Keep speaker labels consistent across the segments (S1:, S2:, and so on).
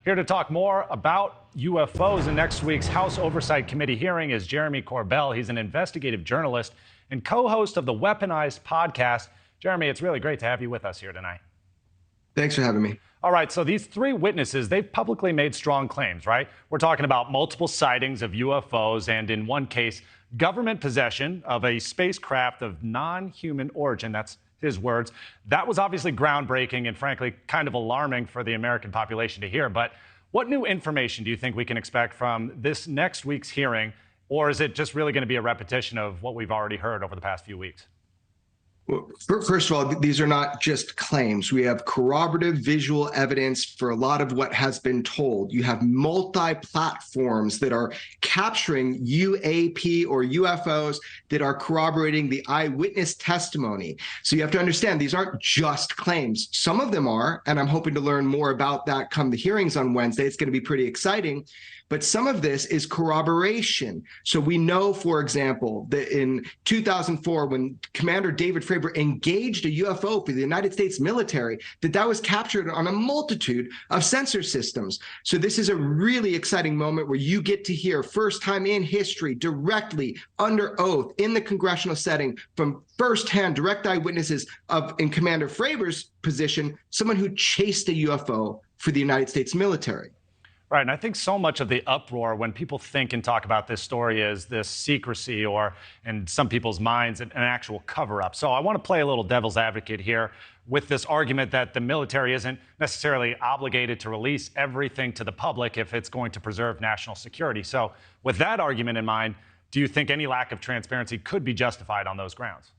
S1: Here to talk more about UFOs in next week's House Oversight Committee hearing is Jeremy Corbell. He's an investigative journalist and co-host of the Weaponized podcast. Jeremy, it's really great to have you with us here tonight.
S2: Thanks for having me.
S1: All right, so these three witnesses, they've publicly made strong claims, right? We're talking about multiple sightings of UFOs and, in one case, government possession of a spacecraft of non-human origin. That's his words. That was obviously groundbreaking and, frankly, kind of alarming for the American population to hear. But what new information do you think we can expect from this next week's hearing? Or is it just really going to be a repetition of what we've already heard over the past few weeks?
S2: Well, first of all, these are not just claims. We have corroborative visual evidence for a lot of what has been told. You have multi-platforms that are capturing UAP or UFOs that are corroborating the eyewitness testimony. So you have to understand, these aren't just claims. Some of them are, and I'm hoping to learn more about that come the hearings on Wednesday. It's going to be pretty exciting. But some of this is corroboration. So we know, for example, that in 2004, when Commander David Fravor engaged a UFO for the United States military, that was captured on a multitude of sensor systems. So this is a really exciting moment where you get to hear first time in history, directly under oath in the congressional setting from firsthand direct eyewitnesses in Commander Fravor's position, someone who chased a UFO for the United States military.
S1: Right, and I think so much of the uproar when people think and talk about this story is this secrecy or, in some people's minds, an actual cover-up. So I want to play a little devil's advocate here with this argument that the military isn't necessarily obligated to release everything to the public if it's going to preserve national security. So with that argument in mind, do you think any lack of transparency could be justified on those grounds?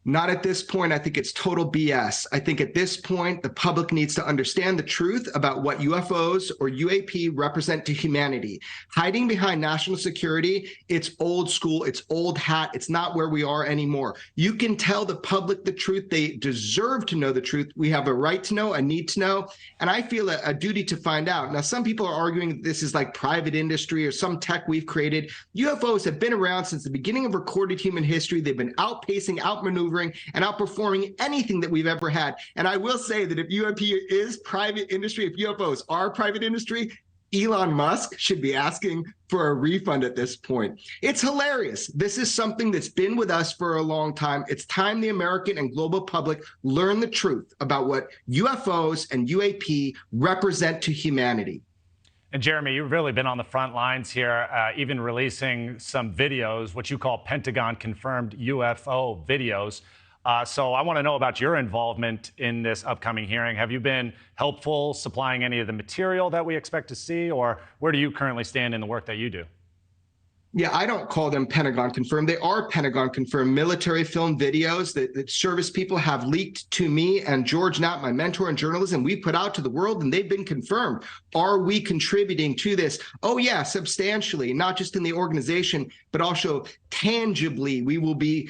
S2: Not at this point. I think it's total BS. I think at this point, the public needs to understand the truth about what UFOs or UAP represent to humanity. Hiding behind national security, it's old school, it's old hat, it's not where we are anymore. You can tell the public the truth. They deserve to know the truth. We have a right to know, a need to know, and I feel a duty to find out. Now, some people are arguing that this is like private industry or some tech we've created. UFOs have been around since the beginning of recorded human history. They've been outpacing, outmaneuvering, and outperforming anything that we've ever had. And I will say that if UAP is private industry, if UFOs are private industry, Elon Musk should be asking for a refund at this point. It's hilarious. This is something that's been with us for a long time. It's time the American and global public learn the truth about what UFOs and UAP represent to humanity.
S1: And Jeremy, you've really been on the front lines here, even releasing some videos, what you call Pentagon-confirmed UFO videos. So I want to know about your involvement in this upcoming hearing. Have you been helpful supplying any of the material that we expect to see, or where do you currently stand in the work that you do?
S2: Yeah, I don't call them Pentagon confirmed. They are Pentagon confirmed military film videos that service people have leaked to me and George Knapp, my mentor in journalism. We put out to the world and they've been confirmed. Are we contributing to this? Oh, yeah, substantially, not just in the organization, but also tangibly. We will be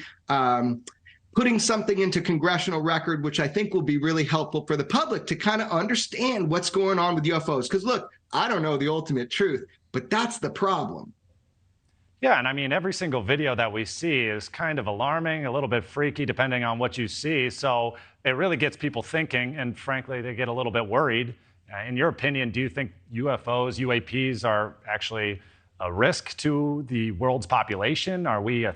S2: putting something into congressional record, which I think will be really helpful for the public to kind of understand what's going on with UFOs. Because look, I don't know the ultimate truth, but that's the problem.
S1: Yeah, and I mean, every single video that we see is kind of alarming, a little bit freaky, depending on what you see. So it really gets people thinking, and frankly, they get a little bit worried. In your opinion, do you think UFOs, UAPs are actually a risk to the world's population? Are we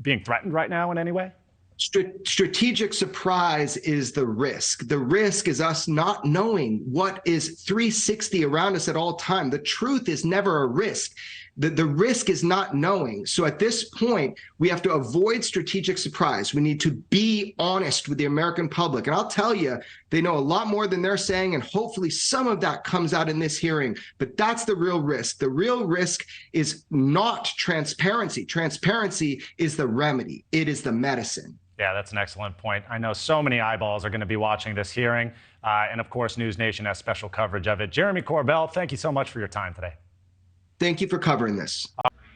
S1: being threatened right now in any way?
S2: Strategic surprise is the risk. The risk is us not knowing what is 360 around us at all time. The truth is never a risk. The risk is not knowing. So at this point, we have to avoid strategic surprise. We need to be honest with the American public. And I'll tell you, they know a lot more than they're saying, and hopefully some of that comes out in this hearing. But that's the real risk. The real risk is not transparency. Transparency is the remedy. It is the medicine.
S1: Yeah, that's an excellent point. I know so many eyeballs are going to be watching this hearing. And of course, NewsNation has special coverage of it. Jeremy Corbell, thank you so much for your time today.
S2: Thank you for covering this.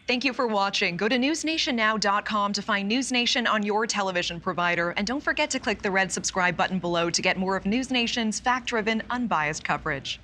S3: Thank you for watching. Go to newsnationnow.com to find NewsNation on your television provider. And don't forget to click the red subscribe button below to get more of NewsNation's fact-driven, unbiased coverage.